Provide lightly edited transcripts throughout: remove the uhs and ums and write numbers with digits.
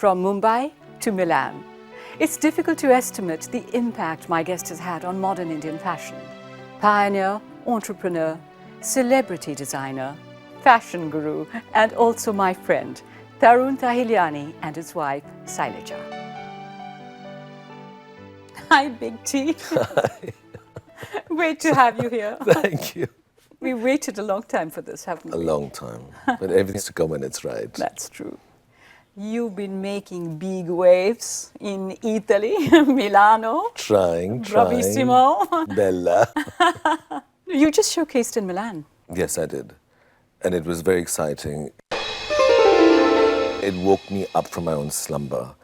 from Mumbai to Milan. It's difficult to estimate the impact my guest has had on modern Indian fashion. Pioneer, entrepreneur, celebrity designer, fashion guru, and also my friend, Tarun Tahiliani and his wife, Sailaja. Hi, Big T. Hi. Great to have you here. Thank you. We waited a long time for this, haven't A we? long time. But everything's to come when it's right. That's true. You've been making big waves in Italy, Milano, Trying. Bravissimo. Bella. You just showcased in Milan. Yes, I did. And it was very exciting. It woke me up from my own slumber.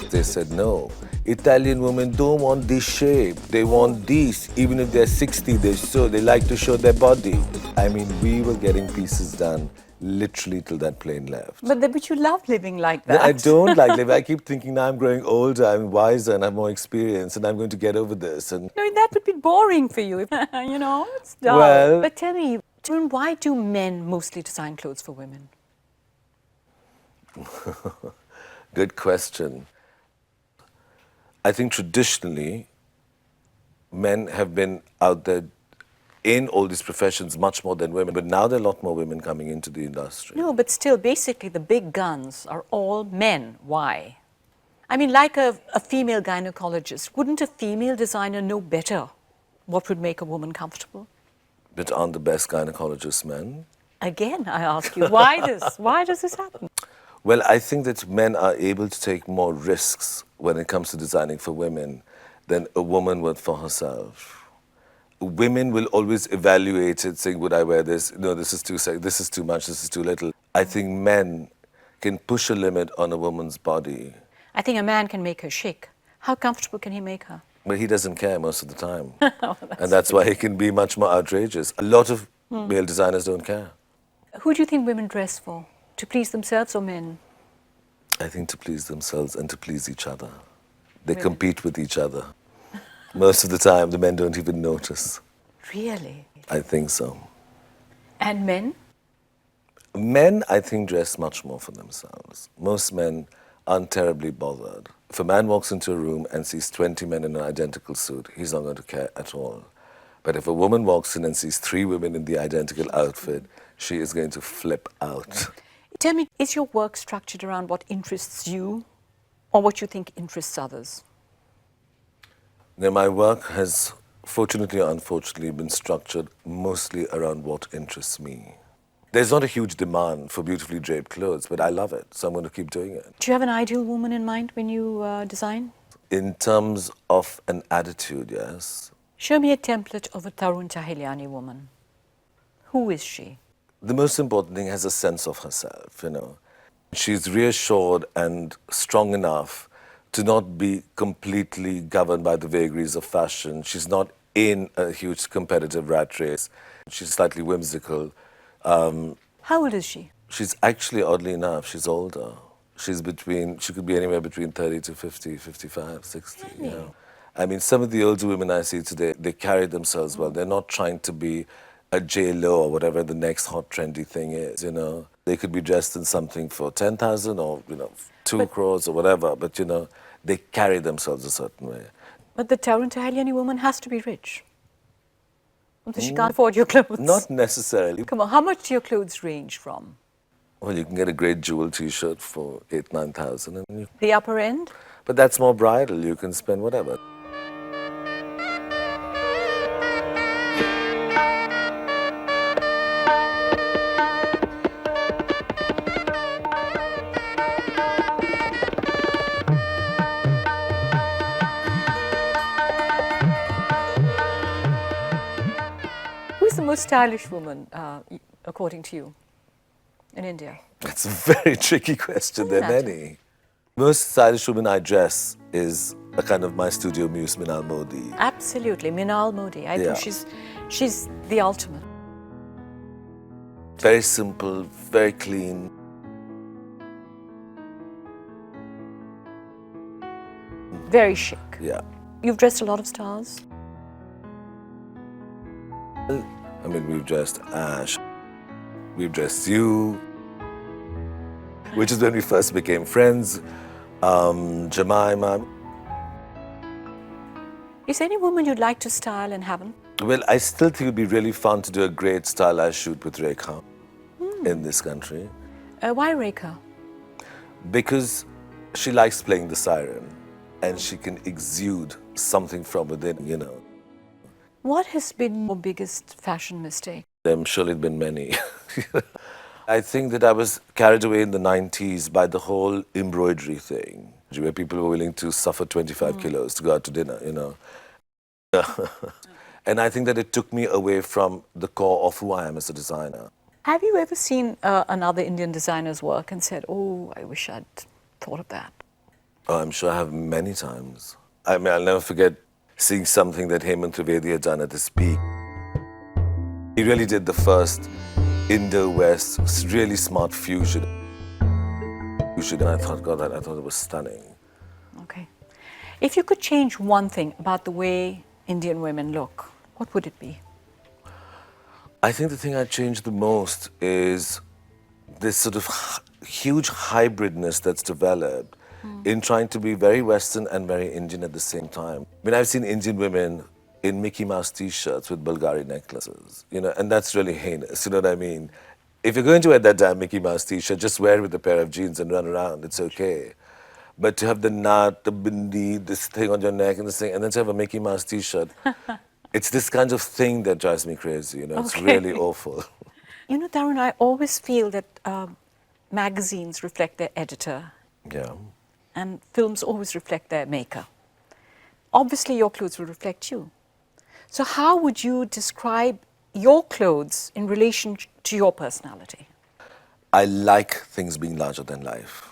They said, no, Italian women don't want this shape. They want this. Even if they're 60, they like to show their body. I mean, we were getting pieces done literally till that plane left. But you love living like that. I don't like living. I keep thinking now I'm growing older, I'm wiser, and I have more experience, and I'm going to get over this. And No, that would be boring for you. You know, it's dull. Well- But tell me, Tarun, why do men mostly design clothes for women? Good question. I think traditionally, men have been out there in all these professions much more than women, but now there are a lot more women coming into the industry. No, but still, basically, the big guns are all men. Why? I mean, like a female gynecologist, wouldn't a female designer know better what would make a woman comfortable? But aren't the best gynecologists men? Again, I ask you, why this? Why does this happen? Well, I think that men are able to take more risks when it comes to designing for women than a woman would for herself. Women will always evaluate it, saying, would I wear this? No, this is too this is too much, this is too little. I think men can push a limit on a woman's body, I think a man can make her shake. How comfortable can he make her? but he doesn't care most of the time. And that's why he can be much more outrageous. A lot of male designers don't care. Who do you think women dress for? To please themselves or men? I think to please themselves and to please each other. They Really? compete with each other. Most of the time, the men don't even notice. Really? I think so. And men? Men, I think, dress much more for themselves. Most men aren't terribly bothered. If a man walks into a room and sees 20 men in an identical suit, he's not going to care at all. But if a woman walks in and sees 3 women in the identical outfit, she is going to flip out. Tell me, is your work structured around what interests you or what you think interests others? Now, my work has, fortunately or unfortunately, been structured mostly around what interests me. There's not a huge demand for beautifully draped clothes, but I love it, so I'm going to keep doing it. Do you have an ideal woman in mind when you design? In terms of an attitude, yes. Show me a template of a Tarun Tahiliani woman. Who is she? The most important thing has a sense of herself, you know. She's reassured and strong enough to not be completely governed by the vagaries of fashion. She's not in a huge competitive rat race. She's slightly whimsical. How old is she? She's actually, oddly enough, she's older. She could be anywhere between 30 to 50, 55, 60, you know. I mean, some of the older women I see today, they carry themselves well. They're not trying to be a J-Lo or whatever the next hot trendy thing is, you know. They could be dressed in something for 10,000 or, 2 crores or whatever, but, they carry themselves a certain way. But the Tarun Tahiliani woman has to be rich. Because she can't afford your clothes. Not necessarily. Come on, how much do your clothes range from? Well, you can get a great jewel T-shirt for 8,000, 9,000. The upper end? But that's more bridal. You can spend whatever. Who's the most stylish woman, according to you, in India? That's a very tricky question. There are Doesn't many. Most stylish woman I dress is a kind of my studio muse, Minal Modi. Absolutely, Minal Modi. I Yeah. think she's the ultimate. Very simple, very clean. Very chic. Yeah. You've dressed a lot of stars. I mean, we've dressed Ash, we've dressed you, which is when we first became friends, Jemima. Is there any woman you'd like to style and haven't? Well, I still think it would be really fun to do a great stylized shoot with Rekha in this country. Why Rekha? Because she likes playing the siren and she can exude something from within, you know. What has been your biggest fashion mistake? I'm sure it's been many. I think that I was carried away in the 90s by the whole embroidery thing, where people were willing to suffer 25 kilos to go out to dinner, you know. And I think that it took me away from the core of who I am as a designer. Have you ever seen another Indian designer's work and said, oh, I wish I'd thought of that? Oh, I'm sure I have many times. I mean, I'll never forget seeing something that Hemant Trivedi had done at his peak. He really did the first Indo-West, really smart fusion. And I thought, God, I thought it was stunning. Okay. If you could change one thing about the way Indian women look, what would it be? I think the thing I changed the most is this sort of huge hybridness that's developed in trying to be very Western and very Indian at the same time. I mean, I've seen Indian women in Mickey Mouse t-shirts with Bulgari necklaces, you know, and that's really heinous, you know what I mean? If you're going to wear that damn Mickey Mouse t-shirt, just wear it with a pair of jeans and run around, it's okay. But to have the nut, the bindi, this thing on your neck and this thing, and then to have a Mickey Mouse t-shirt, it's this kind of thing that drives me crazy, you know, it's really awful. You know, Tarun, I always feel that magazines reflect their editor. Yeah. And films always reflect their maker. Obviously, your clothes will reflect you. So how would you describe your clothes in relation to your personality? I like things being larger than life.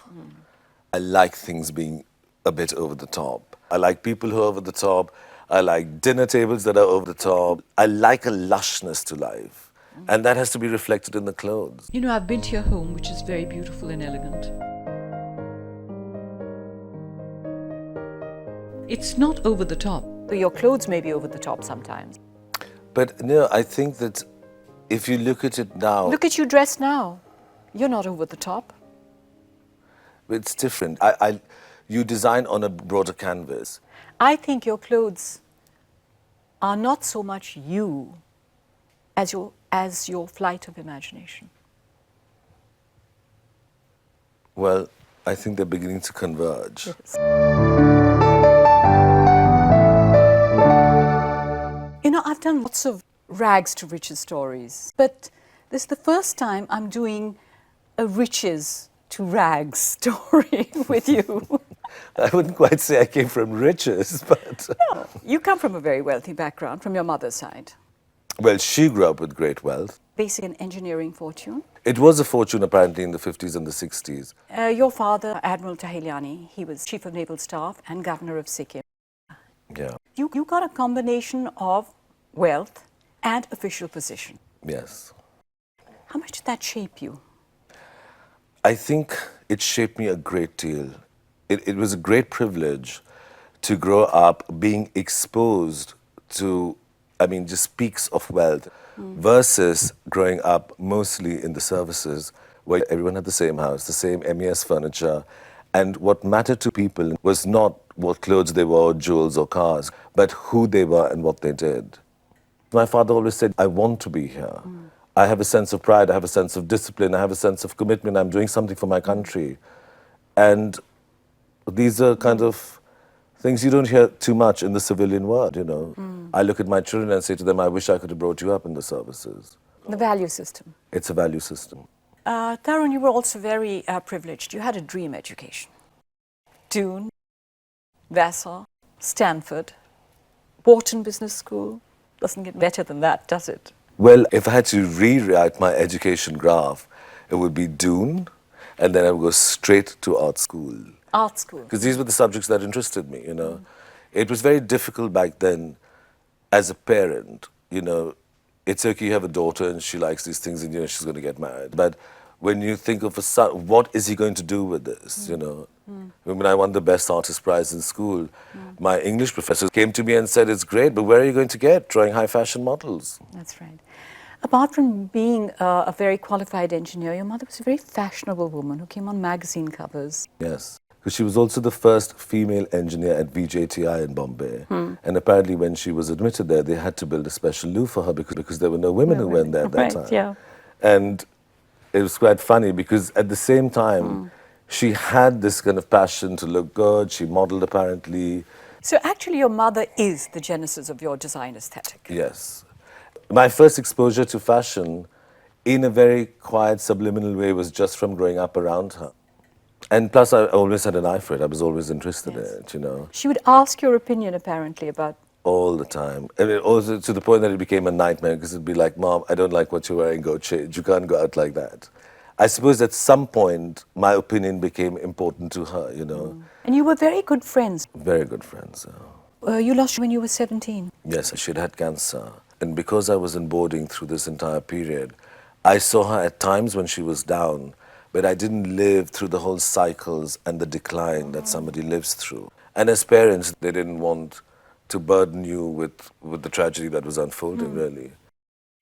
I like things being a bit over the top. I like people who are over the top. I like dinner tables that are over the top. I like a lushness to life. And that has to be reflected in the clothes. You know, I've been to your home, which is very beautiful and elegant. It's not over the top. So your clothes may be over the top sometimes. But no, I think that if you look at it now, Look at you dressed now. You're not over the top. it's different. You design on a broader canvas. I think your clothes are not so much you as your flight of imagination. Well, I think they're beginning to converge. Yes. You know, I've done lots of rags to riches stories, but this is the first time I'm doing a riches to rags story with you. I wouldn't quite say I came from riches, but... No, you come from a very wealthy background, from your mother's side. Well, she grew up with great wealth. Basic and engineering fortune. It was a fortune apparently in the 50s and the 60s. Your father, Admiral Tahiliani, he was Chief of Naval Staff and Governor of Sikkim. Yeah, You got a combination of wealth and official position. yes. How much did that shape you? I think it shaped me a great deal. It was a great privilege to grow up being exposed to, I mean, just peaks of wealth versus growing up mostly in the services where everyone had the same house, the same MES furniture. And what mattered to people was not what clothes they wore, jewels or cars, but who they were and what they did. My father always said, I want to be here. I have a sense of pride, I have a sense of discipline, I have a sense of commitment, I'm doing something for my country. And these are kind of things you don't hear too much in the civilian world, you know. I look at my children and say to them, I wish I could have brought you up in the services. The value system. It's a value system. Tarun, you were also very privileged. You had a dream education. Doon, Vassar, Stanford, Wharton Business School. Doesn't get better than that, does it? Well, if I had to rewrite my education graph, it would be Doon, and then I would go straight to art school. Art school. Because these were the subjects that interested me, you know. It was very difficult back then as a parent, you know. It's okay, you have a daughter and she likes these things and, you know, she's going to get married. But when you think of a son, what is he going to do with this, you know? When I won the Best Artist Prize in school, my English professor came to me and said, it's great, but where are you going to get drawing high fashion models? That's right. Apart from being a very qualified engineer, your mother was a very fashionable woman who came on magazine covers. Yes. Because she was also the first female engineer at VJTI in Bombay. And apparently when she was admitted there, they had to build a special loo for her because there were no women who went there at that time. Yeah. And it was quite funny because at the same time, she had this kind of passion to look good. She modeled apparently. So actually your mother is the genesis of your design aesthetic. Yes. My first exposure to fashion in a very quiet, subliminal way was just from growing up around her. And plus, I always had an eye for it. I was always interested in it, you know. She would ask your opinion, apparently, about... All the time. And it also to the point that it became a nightmare because it'd be like, Mom, I don't like what you're wearing, go change. You can't go out like that. I suppose at some point, my opinion became important to her, you know. And you were very good friends. Very good friends. You lost when you were 17. Yes, she'd had cancer. And because I was in boarding through this entire period, I saw her at times when she was down, but I didn't live through the whole cycles and the decline that somebody lives through. And as parents, they didn't want to burden you with the tragedy that was unfolding, really.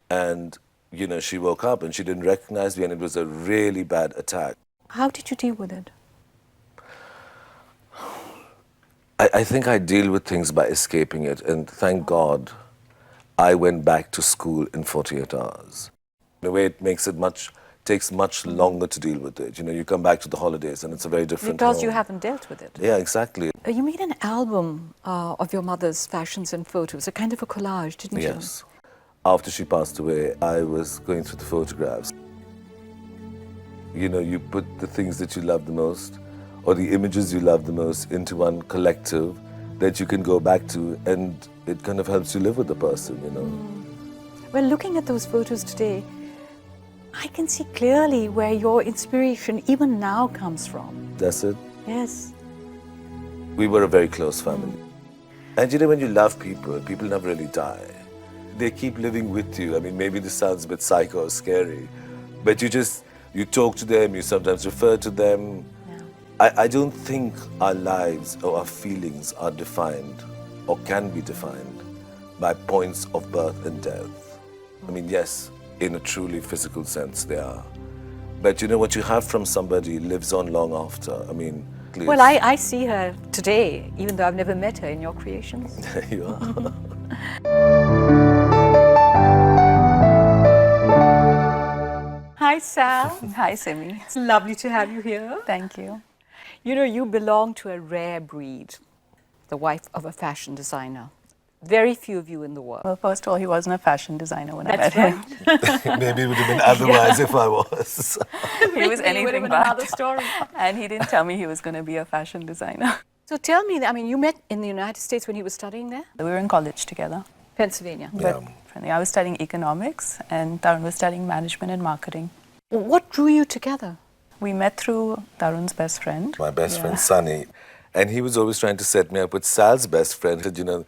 And, you know, she woke up and she didn't recognize me, and it was a really bad attack. How did you deal with it? I think I deal with things by escaping it, and thank God I went back to school in 48 hours. In a way, it takes much longer to deal with it. You know, you come back to the holidays and it's a very different Because home. you haven't dealt with it. Yeah, exactly. You made an album of your mother's fashions and photos, a kind of a collage, didn't you? Yes. After she passed away, I was going through the photographs. You know, you put the things that you love the most, or the images you love the most, into one collective that you can go back to, and it kind of helps you live with the person, you know. Well, looking at those photos today, I can see clearly where your inspiration even now comes from. That's it. Yes. We were a very close family. And you know, when you love people, people never really die. They keep living with you. I mean, maybe this sounds a bit psycho or scary, but you talk to them, you sometimes refer to them. Yeah. I don't think our lives or our feelings are defined or can be defined by points of birth and death. I mean, yes, in a truly physical sense they are. But you know, what you have from somebody lives on long after. I mean, please. Well, I see her today, even though I've never met her in your creations. There you are. Hi, Sal. Hi, Simi. It's lovely to have you here. Thank you. You know, you belong to a rare breed, the wife of a fashion designer. Very few of you in the world. Well, first of all, he wasn't a fashion designer when I met That's him. Maybe it would have been otherwise if I was. He was anything been but. another story. And he didn't tell me he was going to be a fashion designer. So tell me, I mean, you met in the United States when he was studying there? We were in college together. Pennsylvania. Yeah. But I was studying economics and Tarun was studying management and marketing. What drew you together? We met through Tarun's best friend. My best friend, Sunny. And he was always trying to set me up with Sal's best friend. He said, you know,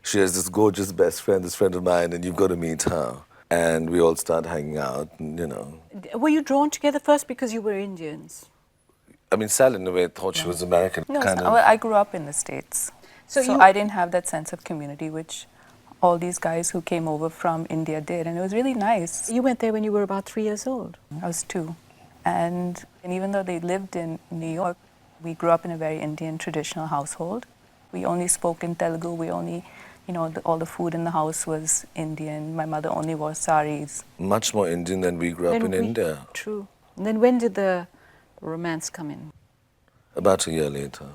she has this gorgeous best friend, this friend of mine, and you've got to meet her. And we all started hanging out, and, you know. Were you drawn together first because you were Indians? I mean, Sal, in a way, thought she was American. No, kind so, of. well, I grew up in the States. So So you- I didn't have that sense of community, which all these guys who came over from India did. And it was really nice. You went there when you were about 3 years old. I was 2. And even though they lived in New York, we grew up in a very Indian traditional household. We only spoke in Telugu. We only, you know, all the food in the house was Indian. My mother only wore saris. Much more Indian than we grew up in India. True. And then when did the romance come in? About a year later.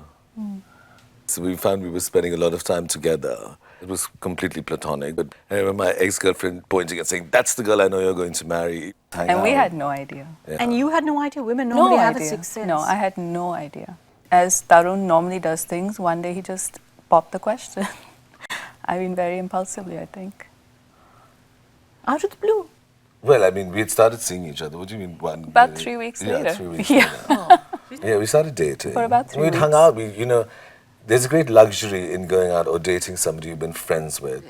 So we found we were spending a lot of time together. It was completely platonic. But I remember my ex-girlfriend pointing and saying, that's the girl I know you're going to marry. Hang And we out. had no idea. Yeah. And you had no idea? Women normally No have a idea. sixth sense. No, I had no idea. As Tarun normally does things, one day he just popped the question. I mean, very impulsively, I think. Out of the blue. Well, I mean, we had started seeing each other. What do you mean one? About 3 weeks yeah, later. 3 weeks Yeah. later. Yeah, we started dating. For about 3 We'd hung weeks. out. You know, there's a great luxury in going out or dating somebody you've been friends with.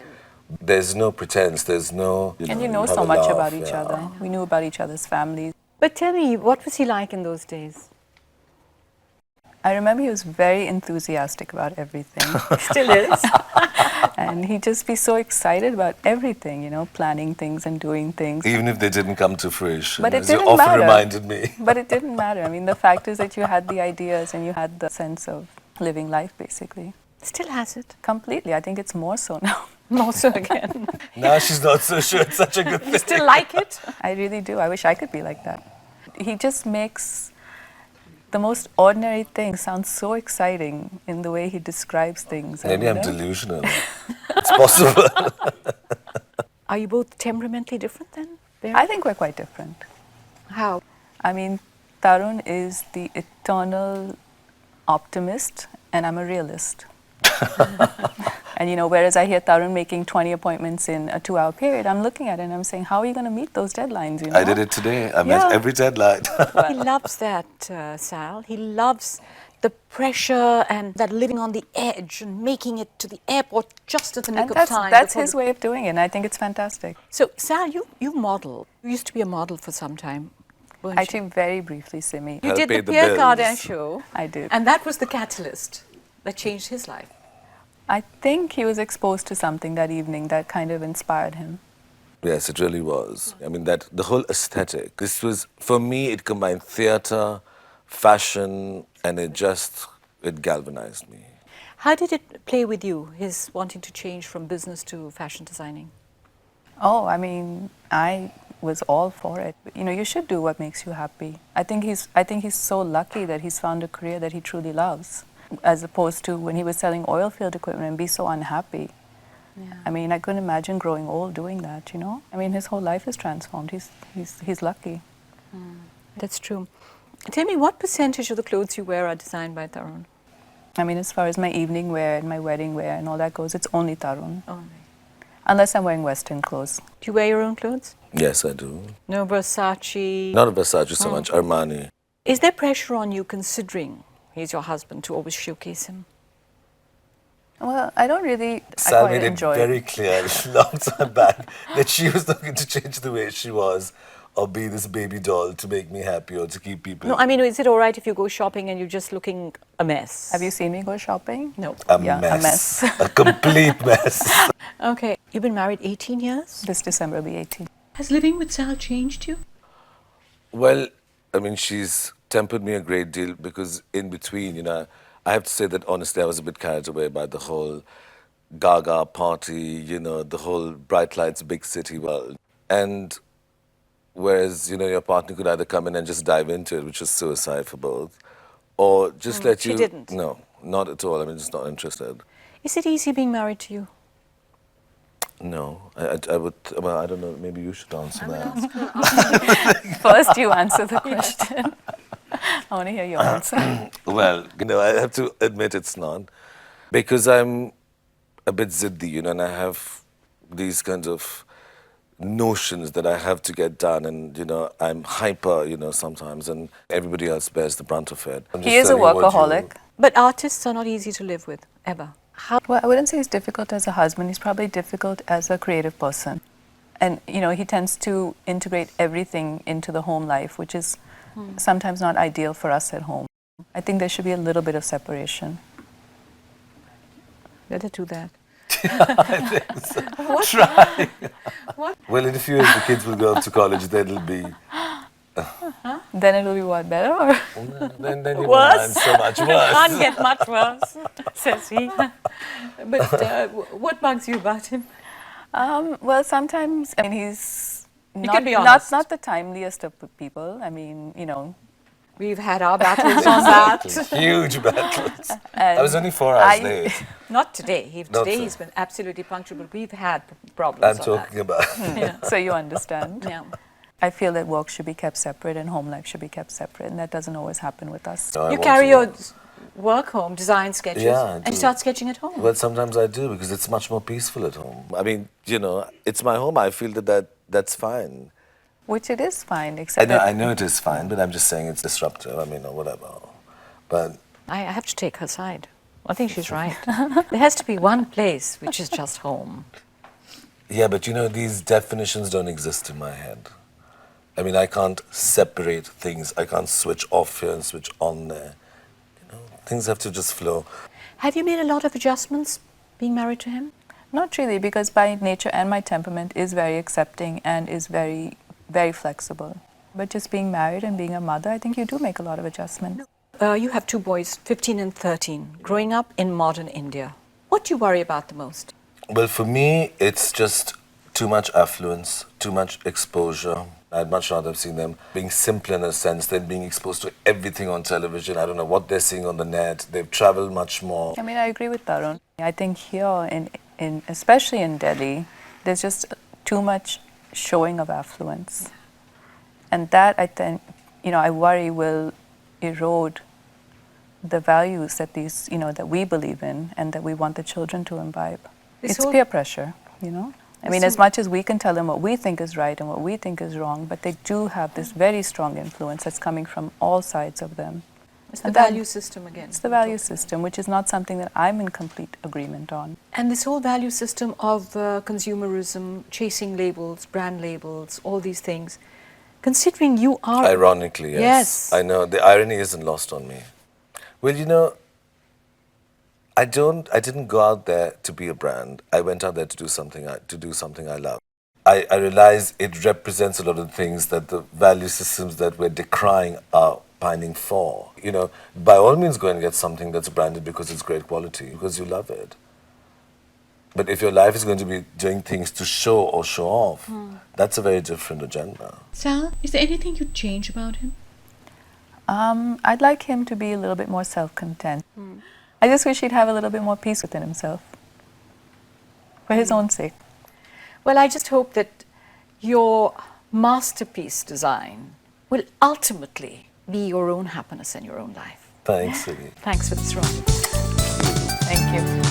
There's no pretense. There's no. And you know have so a much laugh, about each yeah. other. We knew about each other's families. But tell me, what was he like in those days? I remember he was very enthusiastic about everything. Still is. And he'd just be so excited about everything, you know, planning things and doing things. Even if they didn't come to fruition, But it as you didn't often matter. reminded me. But it didn't matter. I mean, the fact is that you had the ideas and you had the sense of living life, basically. Still has it. Completely. I think it's more so now. More so again. Now she's not so sure it's such a good thing. You still like it? I really do. I wish I could be like that. He just makes the most ordinary things sound so exciting in the way he describes things. and, Maybe you I'm know. delusional. It's possible. Are you both temperamentally different then? I think we're quite different. How? I mean, Tarun is the eternal optimist and I'm a realist. And you know, whereas I hear Tarun making 20 appointments in a 2-hour period, I'm looking at it and I'm saying, how are you going to meet those deadlines? You know? I did it today. I met Yeah. every deadline. He loves that, Sal. He loves the pressure and that living on the edge and making it to the airport just at the nick And of time. that's before his way of doing it, and I think it's fantastic. So, Sal, you model. You used to be a model for some time, weren't you? Actually, very briefly, Simi, You Help did pay the the Pierre bills. Cardin show, I did. and that was the catalyst that changed his life. I think he was exposed to something that evening that kind of inspired him. Yes, it really was. I mean, that the whole aesthetic. This was, for me, it combined theatre, fashion, and it galvanized me. How did it play with you, his wanting to change from business to fashion designing? Oh, I mean, I was all for it. You know, you should do what makes you happy. I think he's so lucky that he's found a career that he truly loves, as opposed to when he was selling oil field equipment and be so unhappy. Yeah. I mean, I couldn't imagine growing old doing that, you know? I mean, his whole life is transformed. He's lucky. That's true. Tell me, what percentage of the clothes you wear are designed by Tarun? I mean, as far as my evening wear and my wedding wear and all that goes, it's only Tarun. Only. Unless I'm wearing Western clothes. Do you wear your own clothes? Yes, I do. No Versace? Not Versace so much, Armani. Is there pressure on you, considering he's your husband, to always showcase him? Well, I don't really Sal I made quite it enjoy very clear a long time back that she was not going to change the way she was or be this baby doll to make me happy or to keep people... No, I mean, is it all right if you go shopping and you're just looking a mess? Have you seen me go shopping? No. a Yeah, a mess. mess. A complete mess. Okay. You've been married 18 years? This December will be 18. Has living with Sal changed you? Well, I mean, she's tempered me a great deal because in between, you know, I have to say that honestly, I was a bit carried away by the whole Gaga party, you know, the whole bright lights, big city world. And whereas, you know, your partner could either come in and just dive into it, which is suicide for both, or just let she you... didn't. No, not at all. I mean, just not interested. Is it easy being married to you? No, I would... Well, I don't know. Maybe you should answer that. First, you answer the question. I want to hear your answer. Well, you know, I have to admit it's not. Because I'm a bit ziddi, you know, and I have these kinds of notions that I have to get done, and, you know, I'm hyper, you know, sometimes, and everybody else bears the brunt of it. I'm He just is a telling you what workaholic. But artists are not easy to live with, ever. How? Well, I wouldn't say he's difficult as a husband. He's probably difficult as a creative person. And, you know, he tends to integrate everything into the home life, which is sometimes not ideal for us at home. I think there should be a little bit of separation. Better do that. I think so. Try. Well, in a few years, the kids will go off to college, then it'll be... Then it will be what, better? Or? Then you won't Worse. mind so much worse. Can't get much worse, says he. But what bugs you about him? Well, sometimes, I mean, he's can be honest. not the timeliest of people. I mean, you know. We've had our battles on that. Huge battles. and I was only 4 hours I- late. Not today. Not Today so. he's been absolutely punctual, but we've had problems I'm on talking about... that. So you understand. Yeah. I feel that work should be kept separate and home life should be kept separate, and that doesn't always happen with us. No, I You want carry to your work. work home, design sketches, Yeah, I and do. you start sketching at home. Well, sometimes I do because it's much more peaceful at home. I mean, you know, it's my home. I feel that's fine. Which it is fine, except I that know it is fine, but I'm just saying it's disruptive. I mean, or whatever. But I have to take her side. I think she's right. There has to be one place which is just home. yeah, but you know, these definitions don't exist in my head. I mean, I can't separate things. I can't switch off here and switch on there. Things have to just flow. Have you made a lot of adjustments being married to him? Not really, because by nature and my temperament is very accepting and is very, very flexible. But just being married and being a mother, I think you do make a lot of adjustments. You have two boys, 15 and 13, growing up in modern India. What do you worry about the most? Well, for me, it's just too much affluence, too much exposure. I'd much rather have seen them being simple in a sense than being exposed to everything on television. I don't know what they're seeing on the net. They've traveled much more. I mean, I agree with Tarun. I think here, especially in Delhi, there's just too much showing of affluence. And that, I think, I worry will erode the values that that we believe in and that we want the children to imbibe. It's peer pressure, I mean, as much as we can tell them what we think is right and what we think is wrong, but they do have this very strong influence that's coming from all sides of them. It's the value system again. It's the value system, which is not something that I'm in complete agreement on. And this whole value system of consumerism, chasing labels, brand labels, all these things, considering you are... Ironically, yes. I know, the irony isn't lost on me. Well, I didn't go out there to be a brand. I went out there to do something I love. I realize it represents a lot of things that the value systems that we're decrying are pining for. By all means go and get something that's branded because it's great quality, because you love it. But if your life is going to be doing things to show or show off, that's a very different agenda. Sal, is there anything you'd change about him? I'd like him to be a little bit more self-content. I just wish he'd have a little bit more peace within himself, for his own sake. Well, I just hope that your masterpiece design will ultimately be your own happiness in your own life. Thanks, Simi. Thanks for this ride. Thank you.